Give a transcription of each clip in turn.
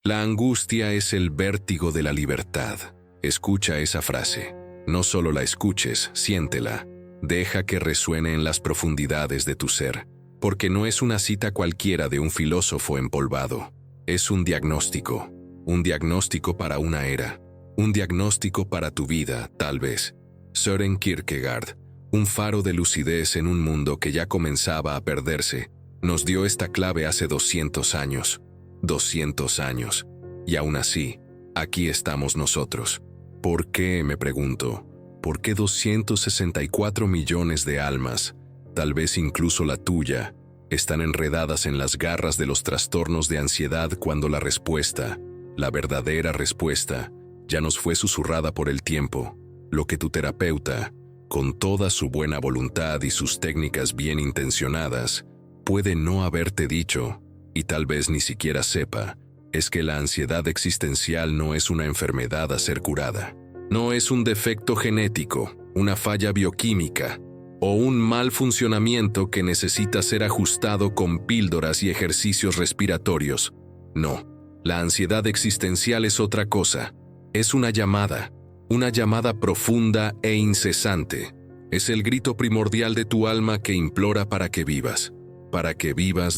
La angustia es el vértigo de la libertad. Escucha esa frase. No solo la escuches, siéntela. Deja que resuene en las profundidades de tu ser, porque no es una cita cualquiera de un filósofo empolvado. Es un diagnóstico para una era, un diagnóstico para tu vida, tal vez. Søren Kierkegaard, un faro de lucidez en un mundo que ya comenzaba a perderse, nos dio esta clave hace 200 años. 200 años. Y aún así, aquí estamos nosotros. ¿Por qué, me pregunto? ¿Por qué 264 millones de almas, tal vez incluso la tuya, están enredadas en las garras de los trastornos de ansiedad cuando la respuesta, la verdadera respuesta, ya nos fue susurrada por el tiempo? Lo que tu terapeuta, con toda su buena voluntad y sus técnicas bien intencionadas, puede no haberte dicho, y tal vez ni siquiera sepa, es que la ansiedad existencial no es una enfermedad a ser curada. No es un defecto genético, una falla bioquímica, o un mal funcionamiento que necesita ser ajustado con píldoras y ejercicios respiratorios. No, la ansiedad existencial es otra cosa. Es una llamada profunda e incesante. Es el grito primordial de tu alma que implora para que vivas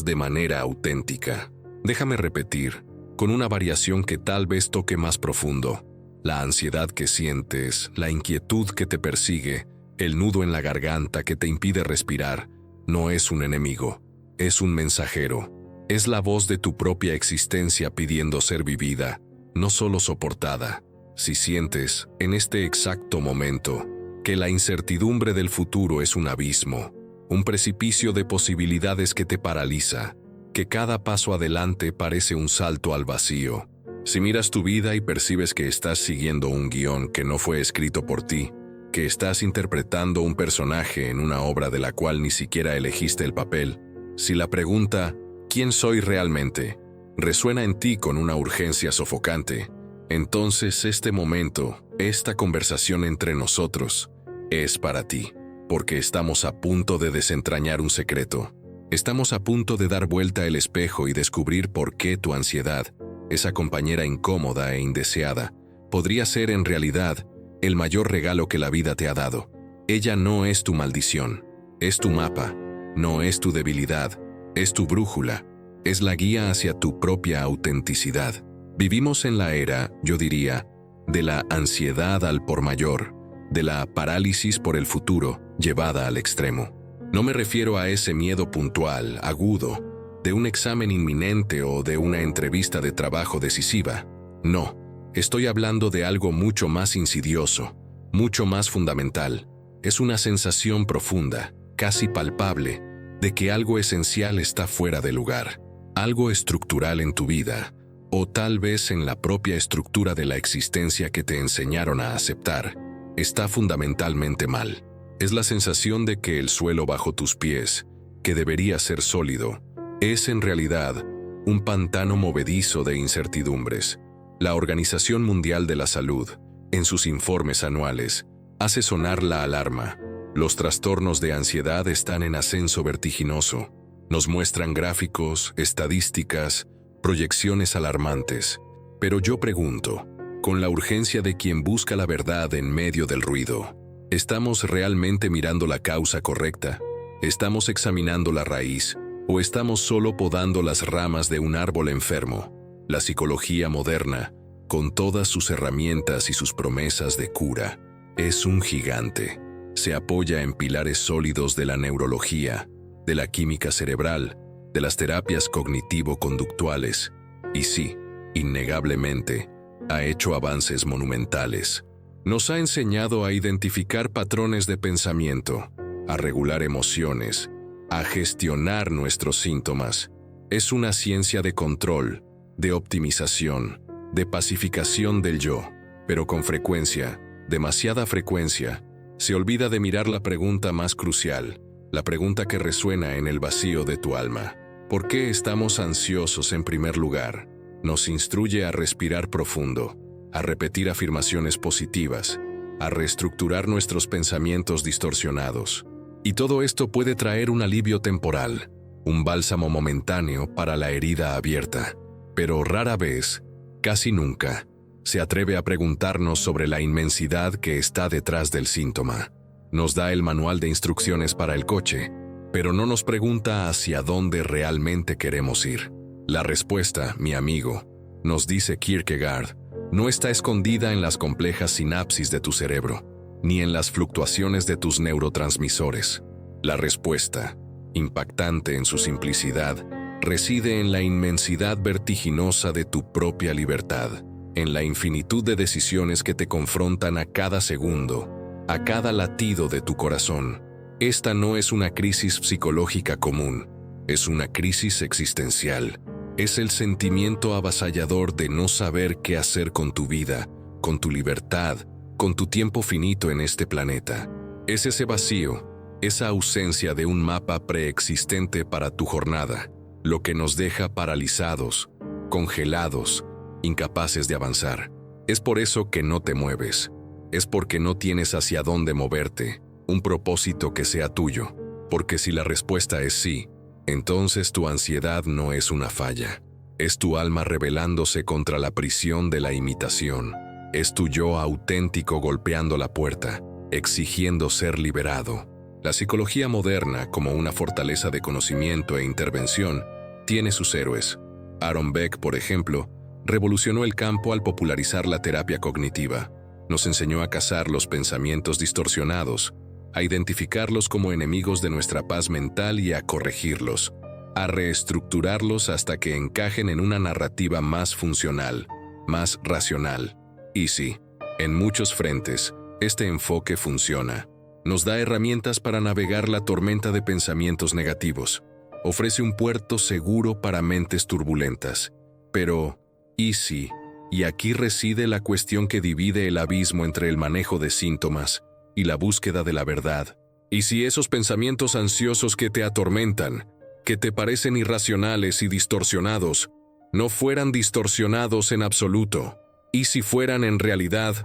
de manera auténtica. Déjame repetir, con una variación que tal vez toque más profundo. La ansiedad que sientes, la inquietud que te persigue, el nudo en la garganta que te impide respirar, no es un enemigo, es un mensajero. Es la voz de tu propia existencia pidiendo ser vivida, no solo soportada. Si sientes, en este exacto momento, que la incertidumbre del futuro es un abismo, un precipicio de posibilidades que te paraliza, que cada paso adelante parece un salto al vacío. Si miras tu vida y percibes que estás siguiendo un guión que no fue escrito por ti, que estás interpretando un personaje en una obra de la cual ni siquiera elegiste el papel, si la pregunta ¿quién soy realmente?, resuena en ti con una urgencia sofocante, entonces este momento, esta conversación entre nosotros, es para ti, porque estamos a punto de desentrañar un secreto. Estamos a punto de dar vuelta el espejo y descubrir por qué tu ansiedad, esa compañera incómoda e indeseada, podría ser en realidad el mayor regalo que la vida te ha dado. Ella no es tu maldición, es tu mapa, no es tu debilidad, es tu brújula, es la guía hacia tu propia autenticidad. Vivimos en la era, yo diría, de la ansiedad al por mayor, de la parálisis por el futuro llevada al extremo. No me refiero a ese miedo puntual, agudo, de un examen inminente o de una entrevista de trabajo decisiva. No, estoy hablando de algo mucho más insidioso, mucho más fundamental. Es una sensación profunda, casi palpable, de que algo esencial está fuera de lugar, algo estructural en tu vida, o tal vez en la propia estructura de la existencia que te enseñaron a aceptar, está fundamentalmente mal. Es la sensación de que el suelo bajo tus pies, que debería ser sólido, es en realidad un pantano movedizo de incertidumbres. La Organización Mundial de la Salud, en sus informes anuales, hace sonar la alarma. Los trastornos de ansiedad están en ascenso vertiginoso. Nos muestran gráficos, estadísticas, proyecciones alarmantes. Pero yo pregunto, con la urgencia de quien busca la verdad en medio del ruido, ¿estamos realmente mirando la causa correcta? ¿Estamos examinando la raíz? ¿O estamos solo podando las ramas de un árbol enfermo? La psicología moderna, con todas sus herramientas y sus promesas de cura, es un gigante. Se apoya en pilares sólidos de la neurología, de la química cerebral, de las terapias cognitivo-conductuales, y sí, innegablemente, ha hecho avances monumentales. Nos ha enseñado a identificar patrones de pensamiento, a regular emociones, a gestionar nuestros síntomas. Es una ciencia de control, de optimización, de pacificación del yo, pero con frecuencia, demasiada frecuencia, se olvida de mirar la pregunta más crucial, la pregunta que resuena en el vacío de tu alma. ¿Por qué estamos ansiosos en primer lugar? Nos instruye a respirar profundo, a repetir afirmaciones positivas, a reestructurar nuestros pensamientos distorsionados. Y todo esto puede traer un alivio temporal, un bálsamo momentáneo para la herida abierta. Pero rara vez, Casi nunca se atreve a preguntarnos sobre la inmensidad que está detrás del síntoma. Nos da el manual de instrucciones para el coche, pero no nos pregunta hacia dónde realmente queremos ir. La respuesta, mi amigo, nos dice Kierkegaard, no está escondida en las complejas sinapsis de tu cerebro, ni en las fluctuaciones de tus neurotransmisores. La respuesta, impactante en su simplicidad, reside en la inmensidad vertiginosa de tu propia libertad, en la infinitud de decisiones que te confrontan a cada segundo, a cada latido de tu corazón. Esta no es una crisis psicológica común, es una crisis existencial. Es el sentimiento avasallador de no saber qué hacer con tu vida, con tu libertad, con tu tiempo finito en este planeta. Es ese vacío, esa ausencia de un mapa preexistente para tu jornada, lo que nos deja paralizados, congelados, incapaces de avanzar. Es por eso que no te mueves. Es porque no tienes hacia dónde moverte, un propósito que sea tuyo. Porque si la respuesta es sí, entonces tu ansiedad no es una falla. Es tu alma rebelándose contra la prisión de la imitación. Es tu yo auténtico golpeando la puerta, exigiendo ser liberado. La psicología moderna, como una fortaleza de conocimiento e intervención, tiene sus héroes. Aaron Beck, por ejemplo, revolucionó el campo al popularizar la terapia cognitiva. Nos enseñó a cazar los pensamientos distorsionados, a identificarlos como enemigos de nuestra paz mental y a corregirlos, a reestructurarlos hasta que encajen en una narrativa más funcional, más racional. Y sí, en muchos frentes, este enfoque funciona. Nos da herramientas para navegar la tormenta de pensamientos negativos. Ofrece un puerto seguro para mentes turbulentas. Pero, ¿y si? Y aquí reside la cuestión que divide el abismo entre el manejo de síntomas y la búsqueda de la verdad. ¿Y si esos pensamientos ansiosos que te atormentan, que te parecen irracionales y distorsionados, no fueran distorsionados en absoluto? ¿Y si fueran en realidad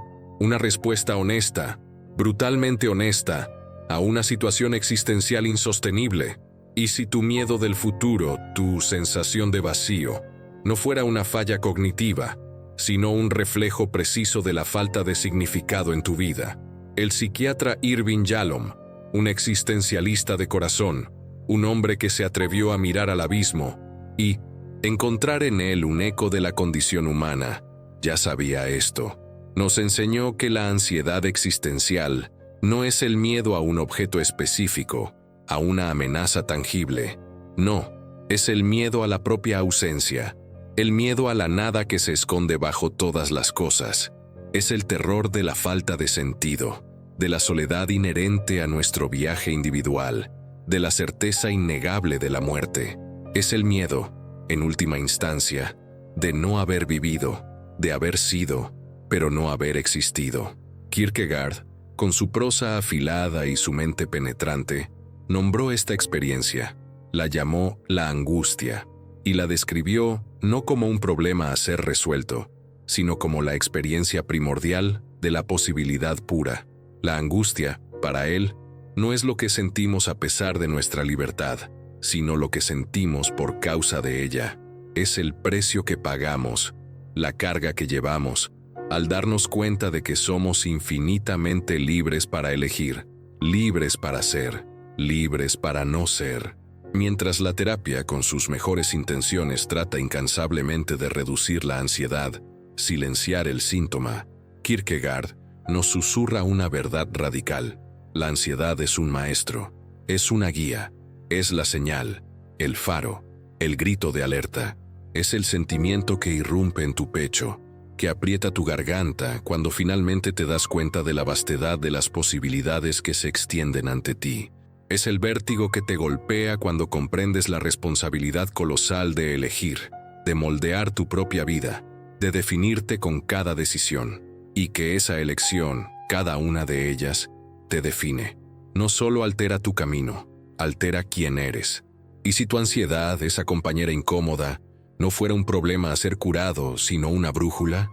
una respuesta honesta, brutalmente honesta, a una situación existencial insostenible? ¿Y si tu miedo del futuro, tu sensación de vacío, no fuera una falla cognitiva, sino un reflejo preciso de la falta de significado en tu vida? El psiquiatra Irving Yalom, un existencialista de corazón, un hombre que se atrevió a mirar al abismo y encontrar en él un eco de la condición humana, ya sabía esto. Nos enseñó que la ansiedad existencial no es el miedo a un objeto específico, a una amenaza tangible. No, es el miedo a la propia ausencia, el miedo a la nada que se esconde bajo todas las cosas. Es el terror de la falta de sentido, de la soledad inherente a nuestro viaje individual, de la certeza innegable de la muerte. Es el miedo, en última instancia, de no haber vivido, de haber sido, pero no haber existido. Kierkegaard, con su prosa afilada y su mente penetrante, nombró esta experiencia, la llamó la angustia, y la describió no como un problema a ser resuelto, sino como la experiencia primordial de la posibilidad pura. La angustia, para él, no es lo que sentimos a pesar de nuestra libertad, sino lo que sentimos por causa de ella. Es el precio que pagamos, la carga que llevamos, al darnos cuenta de que somos infinitamente libres para elegir, libres para ser, libres para no ser. Mientras la terapia, con sus mejores intenciones, trata incansablemente de reducir la ansiedad, silenciar el síntoma, Kierkegaard nos susurra una verdad radical. La ansiedad es un maestro, es una guía, es la señal, el faro, el grito de alerta. Es el sentimiento que irrumpe en tu pecho, que aprieta tu garganta cuando finalmente te das cuenta de la vastedad de las posibilidades que se extienden ante ti. Es el vértigo que te golpea cuando comprendes la responsabilidad colosal de elegir, de moldear tu propia vida, de definirte con cada decisión, y que esa elección, cada una de ellas, te define. No solo altera tu camino, altera quién eres. Y si tu ansiedad, esa compañera incómoda, no fuera un problema a ser curado, sino una brújula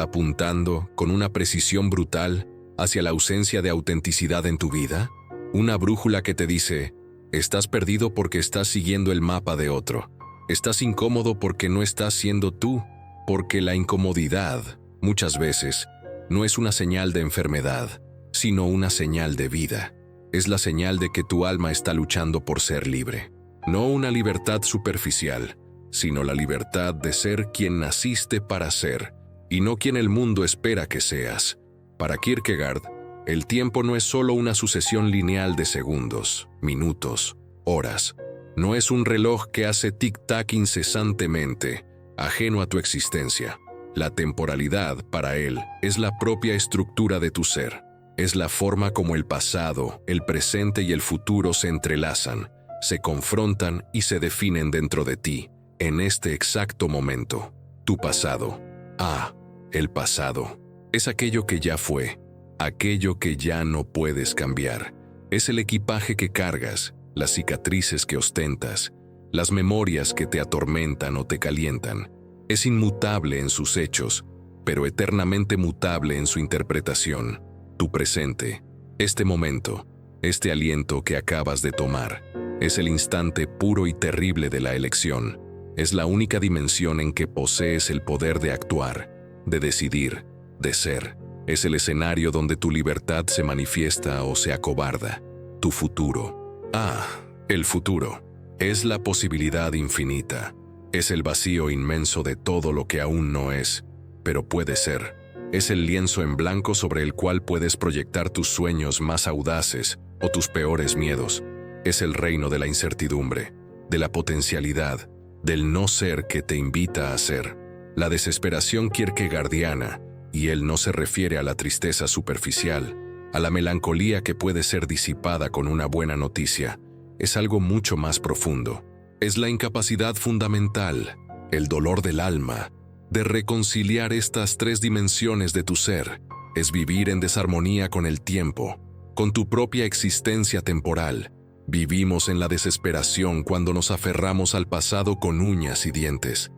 apuntando con una precisión brutal hacia la ausencia de autenticidad en tu vida, una brújula que te dice, estás perdido porque estás siguiendo el mapa de otro, estás incómodo porque no estás siendo tú, Porque la incomodidad, muchas veces, no es una señal de enfermedad, sino una señal de vida. Es la señal de que tu alma está luchando por ser libre. No una libertad superficial, sino la libertad de ser quien naciste para ser, y no quien el mundo espera que seas. Para Kierkegaard, el tiempo no es solo una sucesión lineal de segundos, minutos, horas. No es un reloj que hace tic-tac incesantemente, ajeno a tu existencia. La temporalidad, para él, es la propia estructura de tu ser. Es la forma como el pasado, el presente y el futuro se entrelazan, se confrontan y se definen dentro de ti, en este exacto momento. Tu pasado. El pasado. Es aquello que ya fue, aquello que ya no puedes cambiar. Es el equipaje que cargas, las cicatrices que ostentas, las memorias que te atormentan o te calientan. Es inmutable en sus hechos, pero eternamente mutable en su interpretación. Tu presente, este momento, este aliento que acabas de tomar, es el instante puro y terrible de la elección. Es la única dimensión en que posees el poder de actuar, de decidir, de ser. Es el escenario donde tu libertad se manifiesta o se acobarda. Tu futuro. El futuro. Es la posibilidad infinita. Es el vacío inmenso de todo lo que aún no es, pero puede ser. Es el lienzo en blanco sobre el cual puedes proyectar tus sueños más audaces o tus peores miedos. Es el reino de la incertidumbre, de la potencialidad, del no ser que te invita a ser. La desesperación kierkegaardiana, y él no se refiere a la tristeza superficial, a la melancolía que puede ser disipada con una buena noticia, es algo mucho más profundo. Es la incapacidad fundamental, el dolor del alma, de reconciliar estas tres dimensiones de tu ser. Es vivir en desarmonía con el tiempo, con tu propia existencia temporal. Vivimos en la desesperación cuando nos aferramos al pasado con uñas y dientes.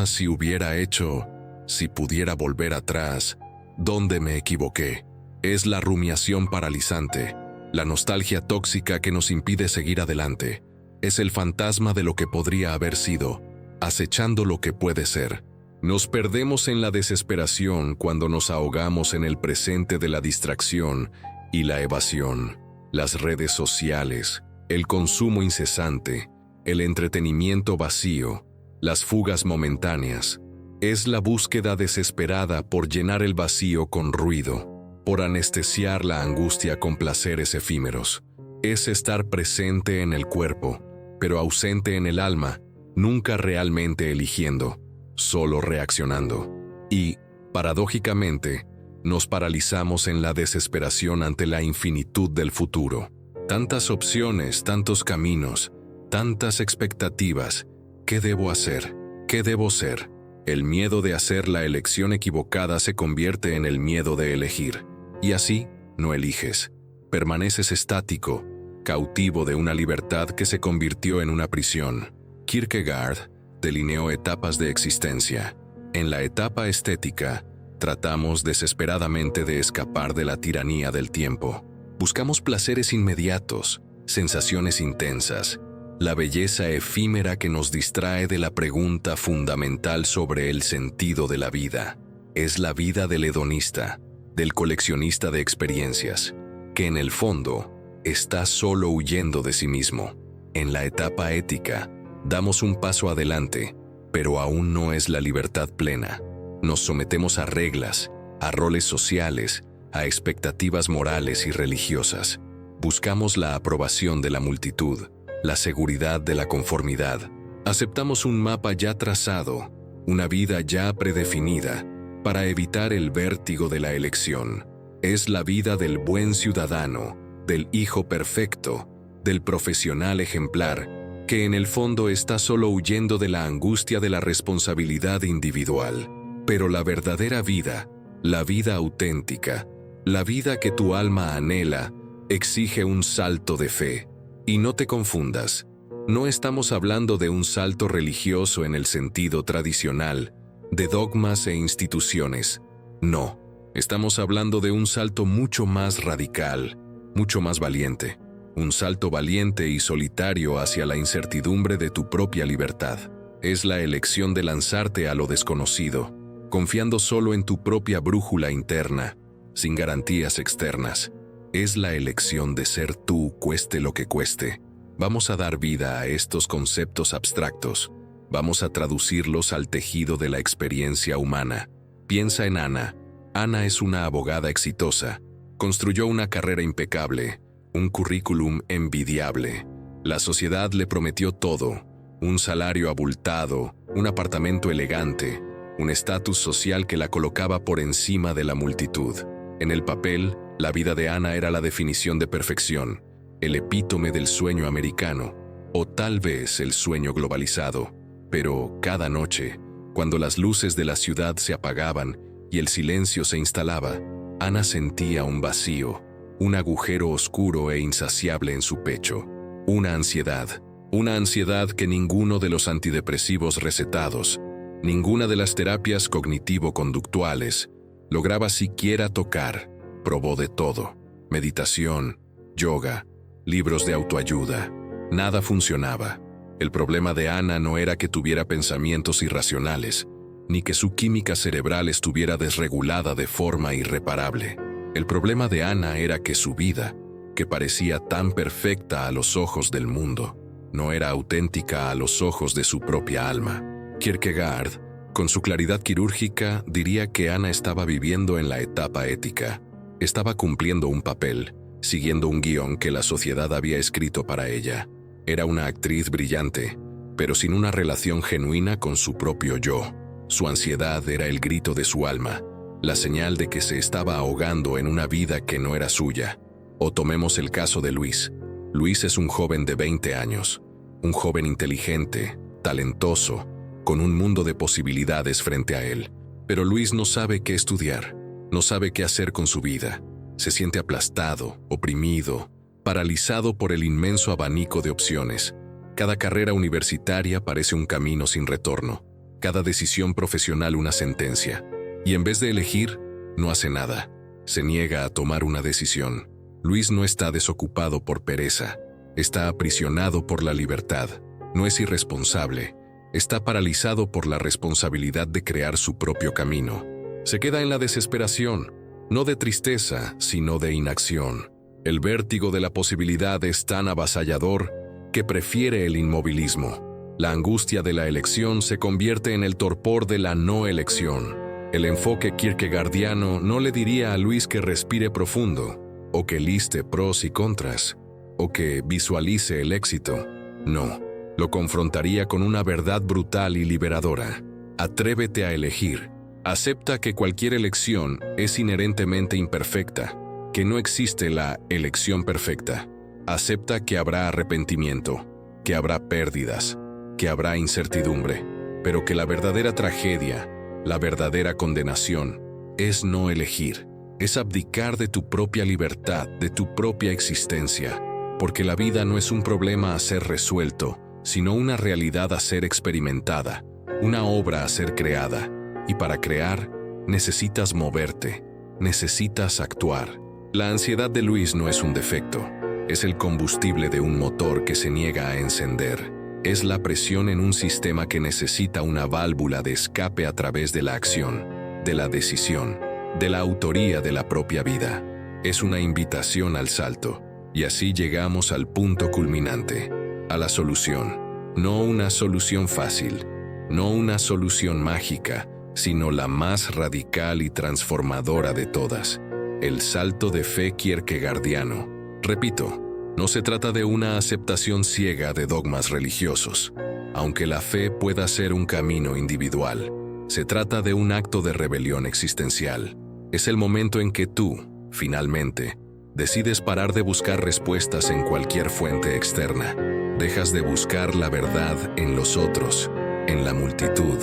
Si hubiera hecho, si pudiera volver atrás, ¿dónde me equivoqué? Es la rumiación paralizante, la nostalgia tóxica que nos impide seguir adelante. Es el fantasma de lo que podría haber sido, acechando lo que puede ser. Nos perdemos en la desesperación cuando nos ahogamos en el presente de la distracción y la evasión. Las redes sociales, el consumo incesante, el entretenimiento vacío, las fugas momentáneas. Es la búsqueda desesperada por llenar el vacío con ruido, por anestesiar la angustia con placeres efímeros. Es estar presente en el cuerpo, pero ausente en el alma, nunca realmente eligiendo, solo reaccionando. Y, paradójicamente, nos paralizamos en la desesperación ante la infinitud del futuro. Tantas opciones, tantos caminos, tantas expectativas. ¿Qué debo hacer? ¿Qué debo ser? El miedo de hacer la elección equivocada se convierte en el miedo de elegir. Y así, no eliges. Permaneces estático, cautivo de una libertad que se convirtió en una prisión. Kierkegaard delineó etapas de existencia. En la etapa estética, tratamos desesperadamente de escapar de la tiranía del tiempo. Buscamos placeres inmediatos, sensaciones intensas, la belleza efímera que nos distrae de la pregunta fundamental sobre el sentido de la vida. Es la vida del hedonista, del coleccionista de experiencias, que en el fondo está solo huyendo de sí mismo. En la etapa ética, damos un paso adelante, pero aún no es la libertad plena. Nos sometemos a reglas, a roles sociales, a expectativas morales y religiosas. Buscamos la aprobación de la multitud, la seguridad de la conformidad. Aceptamos un mapa ya trazado, una vida ya predefinida, para evitar el vértigo de la elección. Es la vida del buen ciudadano, del hijo perfecto, del profesional ejemplar, que en el fondo está solo huyendo de la angustia de la responsabilidad individual. Pero la verdadera vida, la vida auténtica, la vida que tu alma anhela, exige un salto de fe. Y no te confundas, no estamos hablando de un salto religioso en el sentido tradicional, de dogmas e instituciones. No, estamos hablando de un salto mucho más radical, mucho más valiente. Un salto valiente y solitario hacia la incertidumbre de tu propia libertad. Es la elección de lanzarte a lo desconocido, confiando solo en tu propia brújula interna, sin garantías externas. Es la elección de ser tú, cueste lo que cueste. Vamos a dar vida a estos conceptos abstractos. Vamos a traducirlos al tejido de la experiencia humana. Piensa en Ana. Ana es una abogada exitosa. Construyó una carrera impecable, un currículum envidiable. La sociedad le prometió todo: un salario abultado, un apartamento elegante, un estatus social que la colocaba por encima de la multitud. En el papel, la vida de Ana era la definición de perfección, el epítome del sueño americano, o tal vez el sueño globalizado. Pero cada noche, cuando las luces de la ciudad se apagaban y el silencio se instalaba, Ana sentía un vacío, un agujero oscuro e insaciable en su pecho, una ansiedad que ninguno de los antidepresivos recetados, ninguna de las terapias cognitivo-conductuales, lograba siquiera tocar. Probó de todo: meditación, yoga, libros de autoayuda. Nada funcionaba. El problema de Ana no era que tuviera pensamientos irracionales, ni que su química cerebral estuviera desregulada de forma irreparable. El problema de Ana era que su vida, que parecía tan perfecta a los ojos del mundo, no era auténtica a los ojos de su propia alma. Kierkegaard, con su claridad quirúrgica, diría que Ana estaba viviendo en la etapa ética. Estaba cumpliendo un papel, siguiendo un guión que la sociedad había escrito para ella. Era una actriz brillante, pero sin una relación genuina con su propio yo. Su ansiedad era el grito de su alma, la señal de que se estaba ahogando en una vida que no era suya. O tomemos el caso de Luis. Luis es un joven de 20 años, un joven inteligente, talentoso, con un mundo de posibilidades frente a él. Pero Luis no sabe qué estudiar, no sabe qué hacer con su vida. Se siente aplastado, oprimido, paralizado por el inmenso abanico de opciones. Cada carrera universitaria parece un camino sin retorno, cada decisión profesional una sentencia. Y en vez de elegir, no hace nada. Se niega a tomar una decisión. Luis no está desocupado por pereza, está aprisionado por la libertad. No es irresponsable, está paralizado por la responsabilidad de crear su propio camino. Se queda en la desesperación, no de tristeza, sino de inacción. El vértigo de la posibilidad es tan avasallador que prefiere el inmovilismo. La angustia de la elección se convierte en el torpor de la no elección. El enfoque kierkegaardiano no le diría a Luis que respire profundo, o que liste pros y contras, o que visualice el éxito. No, lo confrontaría con una verdad brutal y liberadora. Atrévete a elegir. Acepta que cualquier elección es inherentemente imperfecta, que no existe la elección perfecta. Acepta que habrá arrepentimiento, que habrá pérdidas, que habrá incertidumbre, pero que la verdadera tragedia, la verdadera condenación, es no elegir, es abdicar de tu propia libertad, de tu propia existencia, porque la vida no es un problema a ser resuelto, sino una realidad a ser experimentada, una obra a ser creada, y para crear necesitas moverte, necesitas actuar. La ansiedad de Luis no es un defecto, es el combustible de un motor que se niega a encender. Es la presión en un sistema que necesita una válvula de escape a través de la acción, de la decisión, de la autoría de la propia vida. Es una invitación al salto, y así llegamos al punto culminante, a la solución. No una solución fácil, no una solución mágica, sino la más radical y transformadora de todas. El salto de fe kierkegaardiano. Repito, no se trata de una aceptación ciega de dogmas religiosos, aunque la fe pueda ser un camino individual. Se trata de un acto de rebelión existencial. Es el momento en que tú, finalmente, decides parar de buscar respuestas en cualquier fuente externa. Dejas de buscar la verdad en los otros, en la multitud.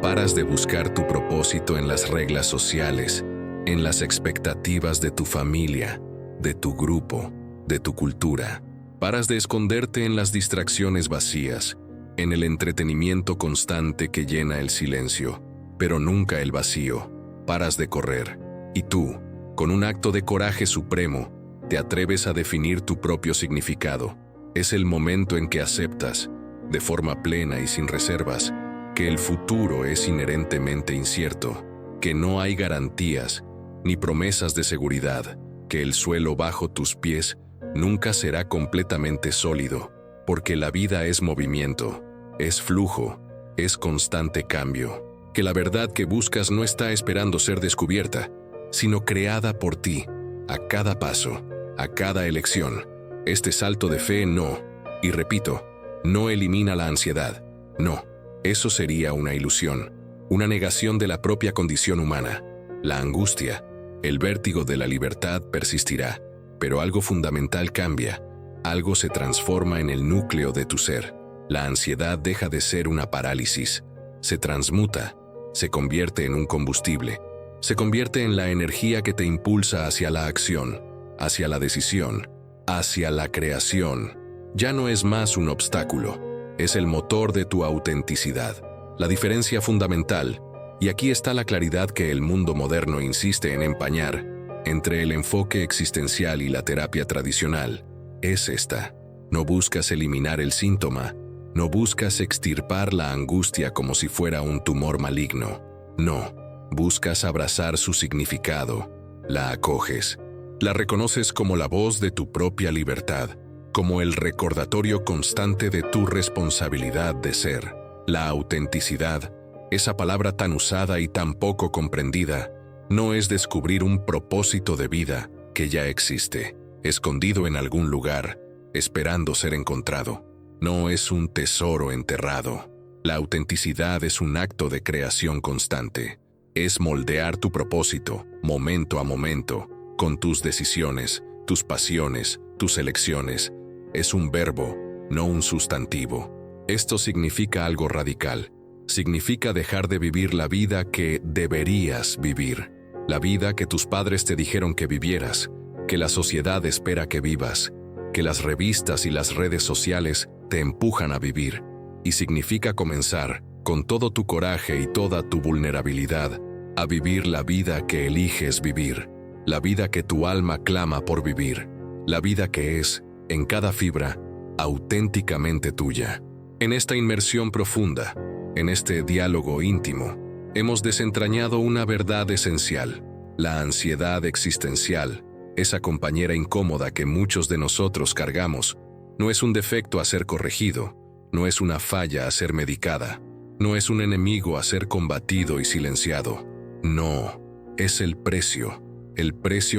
Paras de buscar tu propósito en las reglas sociales, en las expectativas de tu familia, de tu grupo, de tu cultura. Paras de esconderte en las distracciones vacías, en el entretenimiento constante que llena el silencio, pero nunca el vacío. Paras de correr, y tú, con un acto de coraje supremo, te atreves a definir tu propio significado. Es el momento en que aceptas, de forma plena y sin reservas, que el futuro es inherentemente incierto, que no hay garantías ni promesas de seguridad, que el suelo bajo tus pies nunca será completamente sólido, porque la vida es movimiento, es flujo, es constante cambio, que la verdad que buscas no está esperando ser descubierta, sino creada por ti, a cada paso, a cada elección. Este salto de fe no, y repito, no elimina la ansiedad, no, eso sería una ilusión, una negación de la propia condición humana. La angustia, el vértigo de la libertad persistirá, pero algo fundamental cambia, algo se transforma en el núcleo de tu ser. La ansiedad deja de ser una parálisis, se transmuta, se convierte en un combustible, se convierte en la energía que te impulsa hacia la acción, hacia la decisión, hacia la creación. Ya no es más un obstáculo, es el motor de tu autenticidad. La diferencia fundamental, y aquí está la claridad que el mundo moderno insiste en empañar, entre el enfoque existencial y la terapia tradicional, es esta. No buscas eliminar el síntoma, no buscas extirpar la angustia como si fuera un tumor maligno. No, buscas abrazar su significado, la acoges, la reconoces como la voz de tu propia libertad, como el recordatorio constante de tu responsabilidad de ser. La autenticidad, esa palabra tan usada y tan poco comprendida, no es descubrir un propósito de vida que ya existe, escondido en algún lugar, esperando ser encontrado. No es un tesoro enterrado. La autenticidad es un acto de creación constante. Es moldear tu propósito, momento a momento, con tus decisiones, tus pasiones, tus elecciones. Es un verbo, no un sustantivo. Esto significa algo radical. Significa dejar de vivir la vida que deberías vivir, la vida que tus padres te dijeron que vivieras, que la sociedad espera que vivas, que las revistas y las redes sociales te empujan a vivir. Y significa comenzar, con todo tu coraje y toda tu vulnerabilidad, a vivir la vida que eliges vivir, la vida que tu alma clama por vivir, la vida que es, en cada fibra, auténticamente tuya. En esta inmersión profunda, en este diálogo íntimo, hemos desentrañado una verdad esencial. La ansiedad existencial, esa compañera incómoda que muchos de nosotros cargamos, no es un defecto a ser corregido, no es una falla a ser medicada, no es un enemigo a ser combatido y silenciado. No, es el precio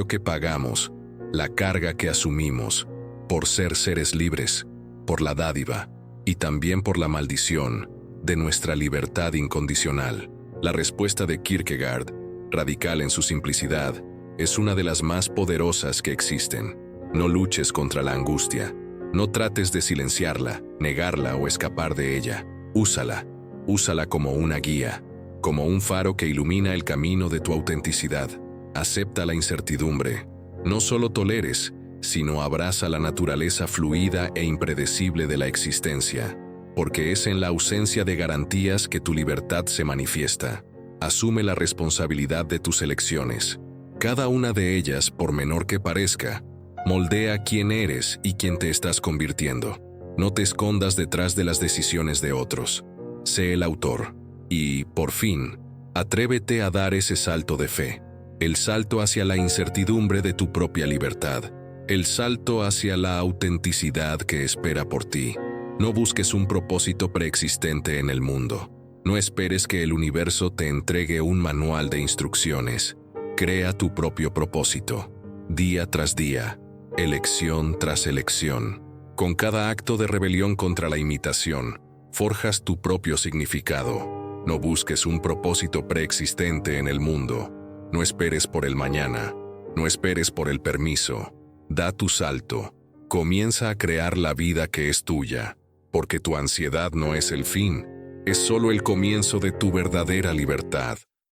que pagamos, la carga que asumimos, por ser seres libres, por la dádiva y también por la maldición de nuestra libertad incondicional. La respuesta de Kierkegaard, radical en su simplicidad, es una de las más poderosas que existen. No luches contra la angustia, no trates de silenciarla, negarla o escapar de ella. Úsala como una guía, como un faro que ilumina el camino de tu autenticidad. Acepta la incertidumbre, no solo toleres, sino abraza la naturaleza fluida e impredecible de la existencia, porque es en la ausencia de garantías que tu libertad se manifiesta. Asume la responsabilidad de tus elecciones. Cada una de ellas, por menor que parezca, moldea quién eres y quién te estás convirtiendo. No te escondas detrás de las decisiones de otros. Sé el autor. Y, por fin, atrévete a dar ese salto de fe. El salto hacia la incertidumbre de tu propia libertad. El salto hacia la autenticidad que espera por ti. No busques un propósito preexistente en el mundo. No esperes que el universo te entregue un manual de instrucciones. Crea tu propio propósito. Día tras día, elección tras elección. Con cada acto de rebelión contra la imitación, forjas tu propio significado. No busques un propósito preexistente en el mundo. No esperes por el mañana. No esperes por el permiso. Da tu salto. Comienza a crear la vida que es tuya. Porque tu ansiedad no es el fin, es solo el comienzo de tu verdadera libertad.